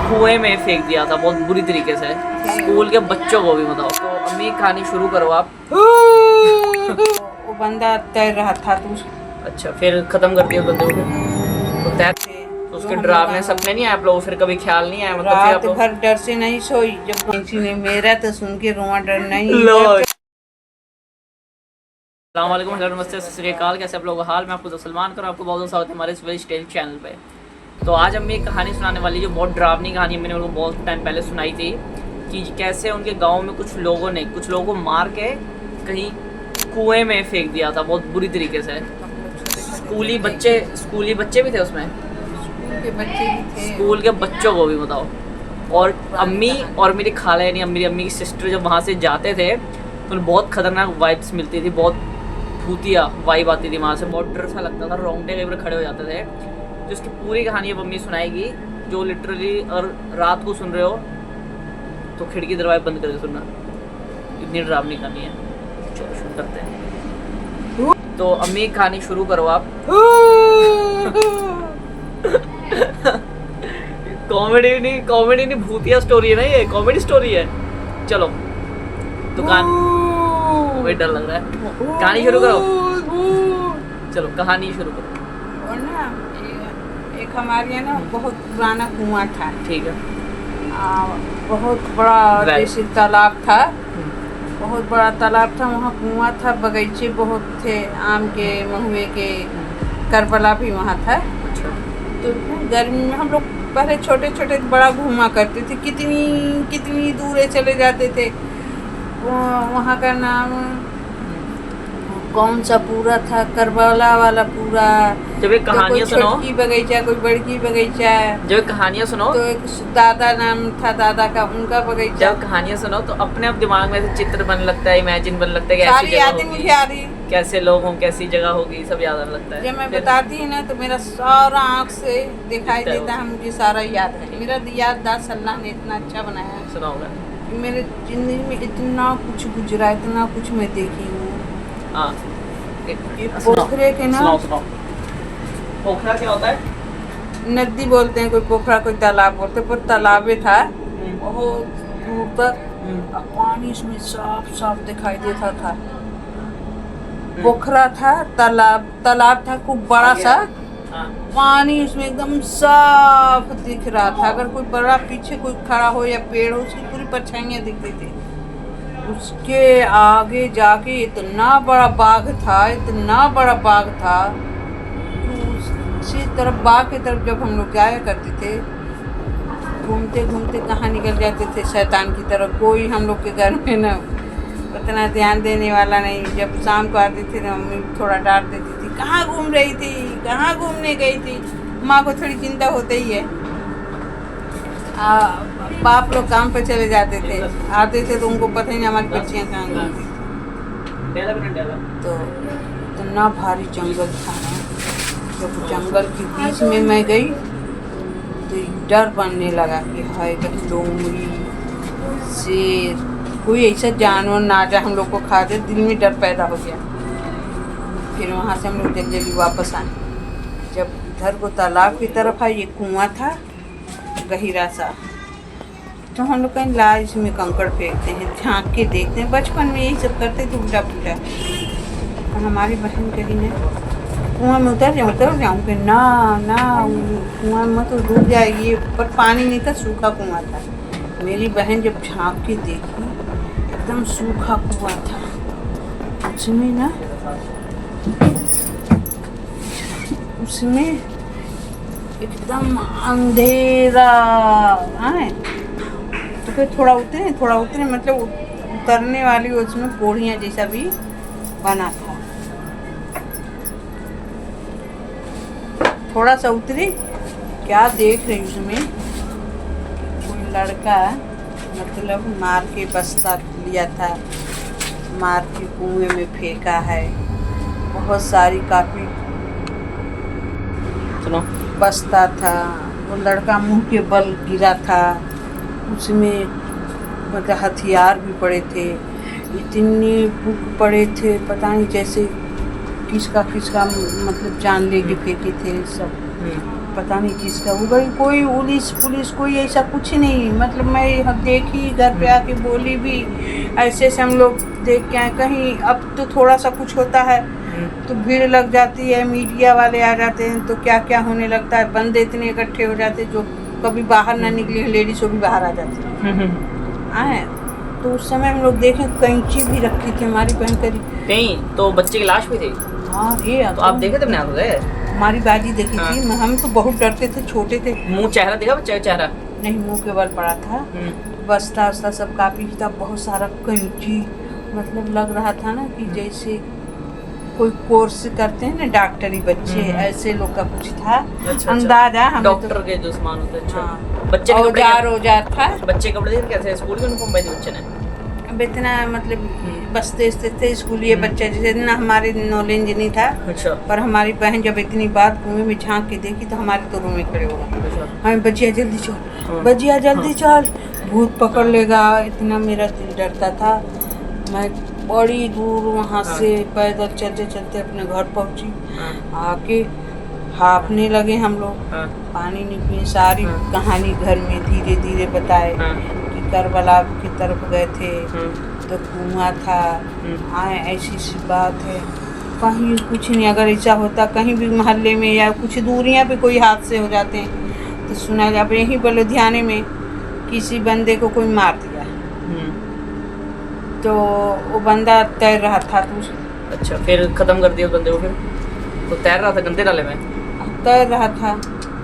कुएं में फेंक दिया था बहुत बुरी तरीके से, स्कूल के बच्चों को भी बताओ। तो अम्मी कहानी शुरू करो आप। वो बंदा तैर रहा था तो अच्छा, फिर खत्म कर दिया बंदे को। तो तैर तो उसके डरावने सपने नहीं आए आप लोगों, फिर कभी ख्याल नहीं आया मतलब फिर रात आप लोग? भर डर से नहीं सोई। जब किसी ने मेरा तो सुन के रोआ डर नहीं। अस्सलाम वालेकुम, हेलो नमस्ते, सत श्री अकाल। कैसे आप लोग हाल? मैं आपको सलमान कर आपको बहुत बहुत स्वागत है हमारे इस वेज टेल चैनल पे। तो आज हम एक कहानी सुनाने वाली जो बहुत डरावनी कहानी मैंने उनको बहुत टाइम पहले सुनाई थी कि कैसे उनके गांव में कुछ लोगों को मार के कहीं कुएं में फेंक दिया था बहुत बुरी तरीके से। स्कूली बच्चे भी थे उसमें, स्कूल के बच्चों को भी बताओ। और अम्मी और मेरी खाला यानी मेरी अम्मी की सिस्टर जब वहाँ से जाते थे तो उन्हें बहुत खतरनाक वाइब्स मिलती थी, बहुत भूतिया वाइब आती थी वहाँ से, बहुत डर सा लगता था, रोंगटे कई बार खड़े हो जाते थे। तो इसकी पूरी कहानी अब अम्मी सुनाएगी, जो लिटरली और रात को सुन रहे हो तो खिड़की दरवाजे बंद करके सुनना, इतनी डरावनी कहानी है। चलो शुरू करते हैं। तो अम्मी कहानी शुरू करो आप। कॉमेडी नहीं भूतिया स्टोरी है ना, ये कॉमेडी स्टोरी है। चलो तो कहानी, डर लग रहा है, कहानी शुरू करो। चलो कहानी शुरू करो। और ना एक हमारे यहाँ ना बहुत पुराना कुआं था। ठीक है। बहुत बड़ा जैसे तालाब था, बहुत बड़ा तालाब था, वहाँ कुआं था, बगीचे बहुत थे, आम के, महुए के, करबला भी वहाँ था। तो गर्मी में हम लोग पहले छोटे छोटे बड़ा घूमा करते थे, कितनी दूर चले जाते थे। वहाँ का नाम कौन सा पूरा था, करबला वाला पूरा। जब एक कहानियाँ सुनो, कोई बगीचा, कोई बड़की बगीचा। जब कहानियाँ सुनो तो एक दादा नाम था, दादा का, उनका बगीचा। जब कहानियाँ सुनो तो अपने आप दिमाग में से चित्र बन लगता है, इमेजिन बन लगता है कि सारी ऐसी यादें जगह मुझे आ रही, होगी, कैसे लोग हों, कैसी जगह होगी, सब याद आने लगता है। जब मैं फिर बताती हूँ ना तो मेरा सारा आँख से दिखाई दिखता है देता है, मुझे सारा याद है। मेरा याददाश्त अल्लाह ने इतना अच्छा बनाया है। सुना होगा। मेरे जिंदगी में इतना कुछ गुजरा, इतना कुछ मैं देखी हूँ। हाँ, पोखरे के ना, सुनाओ। पोखरा क्या होता है? नदी बोलते हैं, कोई पोखरा कोई तालाब बोलते हैं, पर तालाबे था बहुत दूर तक। पानी इसमें साफ साफ दिखाई देता था। पोखरा था, तालाब था खूब बड़ा सा, पानी उसमें एकदम साफ दिख रहा था। अगर कोई बड़ा पीछे कोई खड़ा हो या पेड़ हो, उसकी पूरी परछाइयाँ दिखती थी। उसके आगे जाके इतना बड़ा बाग था, उसी तरफ बाग की तरफ जब हम लोग जाया करते थे, घूमते घूमते कहाँ निकल जाते थे शैतान की तरफ। कोई हम लोग के घर में ना उतना ध्यान देने वाला नहीं। जब शाम को आती थी ना, मम्मी थोड़ा डांट देती थी, कहाँ घूम रही थी, कहाँ घूमने गई थी। माँ को थोड़ी चिंता होती ही है। बाप लोग काम पे चले जाते थे, आते थे तो उनको पता ही नहीं हमारी बच्चियाँ कहाँ गई। तो इतना भारी जंगल था ना, जब जंगल के बीच में मैं गई तो डर बनने लगा कि हाय कहीं लोमड़ी, शेर, कोई ऐसा जानवर ना आ जाए हम लोग को खा दे। दिल में डर पैदा हो गया। फिर वहाँ से हम लोग जल्दी वापस आए। जब इधर को तालाब की तरफ आए, ये कुआं था गहिरा सा, तो हम लोग कहीं ला इसमें कंकड़ फेंकते हैं, झाँक के देखते हैं। बचपन में यही सब करते थे, उल्टा पुल्टा। और हमारी बहन कही ना, कुआं में उतर जाऊँ कि ना कुआं में तो डूब जाएगी, पर पानी नहीं था, सूखा कुआं था। मेरी बहन जब झाँक के देखी, एकदम सूखा कुआं था, उसमें एकदम अंधेरा है। तो फिर थोड़ा उतरे मतलब उतरने वाली, उसमें पौड़ियाँ जैसा भी बना था। थोड़ा सा उतरी, क्या देख रही उसमें, कोई लड़का मतलब मार के बस्ता लिया था, मार के कुएं में फेंका है। बहुत सारी काफी बस्ता था, वो लड़का मुंह के बल गिरा था, उसमें मतलब हथियार भी पड़े थे, इतने बुक पड़े थे, पता नहीं जैसे किसका मतलब जान लेके फेंके थे सब। पता नहीं किसका वो गई, कोई पुलिस कोई ऐसा कुछ नहीं। मतलब मैं देखी घर पे आके बोली भी, ऐसे से हम लोग देख के आए। कहीं अब तो थोड़ा सा कुछ होता है तो भीड़ लग जाती है, मीडिया वाले आ जाते हैं तो क्या क्या होने लगता है, बंदे इतने इकट्ठे हो जाते जो कभी बाहर ना निकली हैं, लेडीज वो भी बाहर आ जाती आए। तो उस समय हम लोग देखें कैंची भी रखी थी हमारी बहन करी कहीं, तो बच्चे की लाश भी थी। हाँ ये तो आप देखे थे अपने आंखों से? हमारी बाजी देखी थी। हम तो बहुत डरते थे, छोटे थे। मुंह चेहरा देखा बच्चे का चेहरा? नहीं, मुंह के बल पड़ा था, बस्ता वस्ता सब काफी था, बहुत सारा कैंची। मतलब लग रहा था ना कि जैसे कोई कोर्स करते हैं ना डॉक्टरी बच्चे, ऐसे लोग का कुछ था। अच्छा, अंदाजा हमें डॉक्टर तो, के जो सामान होते हैं। अच्छा। हाँ। बच्चे के कपड़े औजार था। बच्चे के कपड़े कैसे? स्कूल के यूनिफॉर्म पहने बच्चे ने? अब इतना मतलब बसते थे स्कूली बच्चे, जैसे इतना हमारे नॉलेज नहीं था। अच्छा। पर हमारी बहन जब इतनी बार कुएं में झांक के देखी तो हमारे तो रूम में खड़े हो गए। अच्छा। हमें बजिया जल्दी चल, बजिया जल्दी चल, भूत पकड़ लेगा। इतना मेरा दिल डरता था। मैं बड़ी दूर वहाँ से पैदल चलते चलते अपने घर पहुँची। आके हाफने लगे हम लोग, पानी नहीं पिए। सारी कहानी घर में धीरे धीरे बताए कि करबला की तरफ गए थे तो कुआं था, आए ऐसी सी बात है। कहीं कुछ नहीं, अगर ऐसा होता कहीं भी मोहल्ले में या कुछ दूरियां पे कोई हादसे हो जाते हैं तो सुना जाए। अब यहीं पर लुधियाने में किसी बंदे को कोई मार दिया तो वो बंदा तैर रहा था तो अच्छा, फिर खत्म कर दिया उस बंदे को? फिर तो तैर रहा था गंदे नाले में? तैर रहा था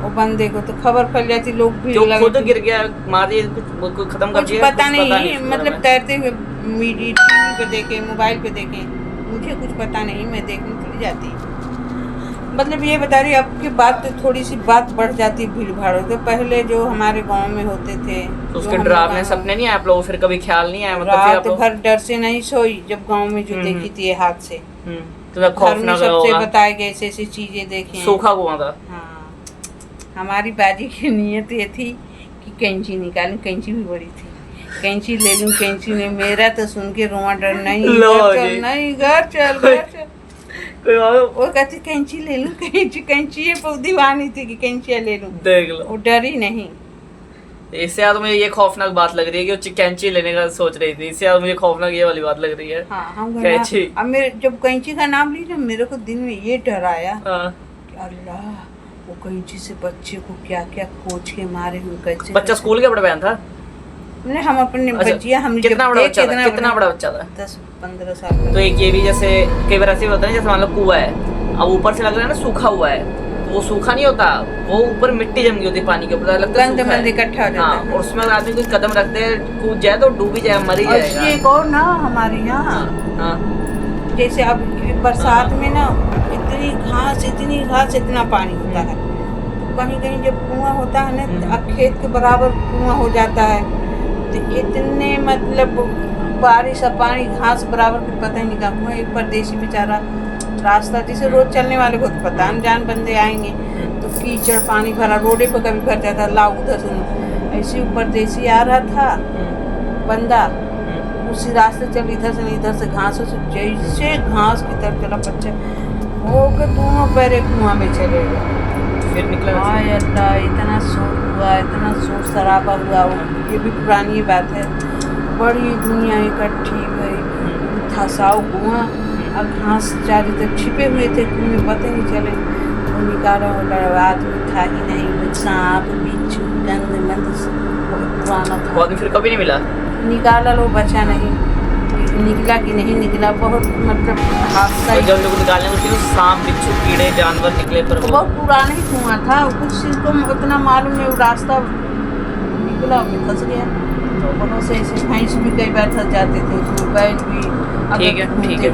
वो बंदे को, तो खबर फैल जाती, लोग भी जो खुद गिर गया, मार दिया, कुछ खत्म कर दिया? पता नहीं मतलब तैरते हुए मीडिया टीवी पे देखे, मोबाइल पे देखे, मुझे कुछ पता नहीं, मैं देखने चली जाती। मतलब ये बता रही आपकी बात, तो थोड़ी सी बात बढ़ जाती भीड़ भाड़। तो पहले जो हमारे गांव में होते थे तो उसके डरावने सपने नहीं आए आप लोगों? फिर कभी ख्याल नहीं आया? मतलब रात भर डर से नहीं सोई जब गांव में जो देखी थी ये हाथ से। तो घर में सबसे बताए गए ऐसी ऐसी चीजें देखी। सूखा कुआं था। हाँ, हमारी बाजी की नीयत ये थी कि कैंची निकालूं। कैंची भी बड़ी थी, कैंची ले लूं। कैंची ने मेरा तो सुन के रोआ डर, नहीं घर चल। वो कहती कैंची ले लूं, कैंची ये दीवानी थी कि कैंची ले लूं। देख लो, वो डरी नहीं। इससे ज्यादा मुझे ये खौफनाक बात लग रही है कि वो कैंची लेने का सोच रही थी। इससे ज्यादा मुझे खौफनाक ये वाली बात लग रही है। हाँ, हम कैंची। अब मेरे जब कैंची का नाम ली ना, मेरे को दिन में ये डर आया कि अल्लाह, वो कैंची से बच्चे को क्या क्या खोज के मारे हुए। कैसे बच्चा स्कूल के बड़े बहन था? हम अपने बच्चिया हम कितना बड़ा बच्चा था? कितना बड़ा बच्चा था? 10-15 साल। तो एक ये भी जैसे कई बार ऐसे होता है, जैसे मान लो कुआं है, अब ऊपर से लग रहा है ना सूखा हुआ है, तो वो सूखा नहीं होता, वो ऊपर मिट्टी जम गई होती है पानी के ऊपर, लगता है इकट्ठा हो जाता है। और उसमें अगर आदमी कोई कदम रखते हैं, कूद जाए तो डूब ही जाए, मर ही जाएगा। एक और ना हमारे यहाँ जैसे अब बरसात में ना इतनी घास इतना पानी होता है, तो कहीं कहीं जब कुआं होता है ना, खेत के बराबर कुआं हो जाता है, तो इतने मतलब बारिश और पानी घास बराबर कुछ पता ही नहीं कहाँ। एक परदेसी बेचारा रास्ता, जिसे रोज चलने वाले को तो पता, अनजान बंदे आएंगे तो कीचड़ पानी भरा रोडे पर कभी भर जाता, लाओ उधर से। ऐसे ऊपर देसी आ रहा था बंदा, उसी रास्ते चल, इधर से नहीं इधर से घास से, जैसे घास की तरफ चला बच्चा हो के दोनों पैर कुआं में चले गए। फिर निकला? अल्लाह, इतना शोर हुआ, इतना शोर शराबा हुआ। ये भी पुरानी बात है। बड़ी दुनिया इकट्ठी गई, था साव कुआं, अब घास चारों तरफ छिपे हुए थे कुएं, पता नहीं चले। वो निकाला आदमी था ही नहीं, सांप बिच्छू गंद मंद, बहुत पुराना था। वो आदमी फिर कभी नहीं मिला? निकाला लो, बचा नहीं। निकला कि नहीं निकला, बहुत मतलब हादसा। जब लोग निकालने को सांप बिच्छू कीड़े जानवर निकले, पर बहुत पुराना ही कुआं था, कुछ को उतना मालूम नहीं। रास्ता निकला, फंस गया। तो बहुत से ऐसे भैंस भी कई बार फंस जाते थे उसमें, बैल भी। ठीक है।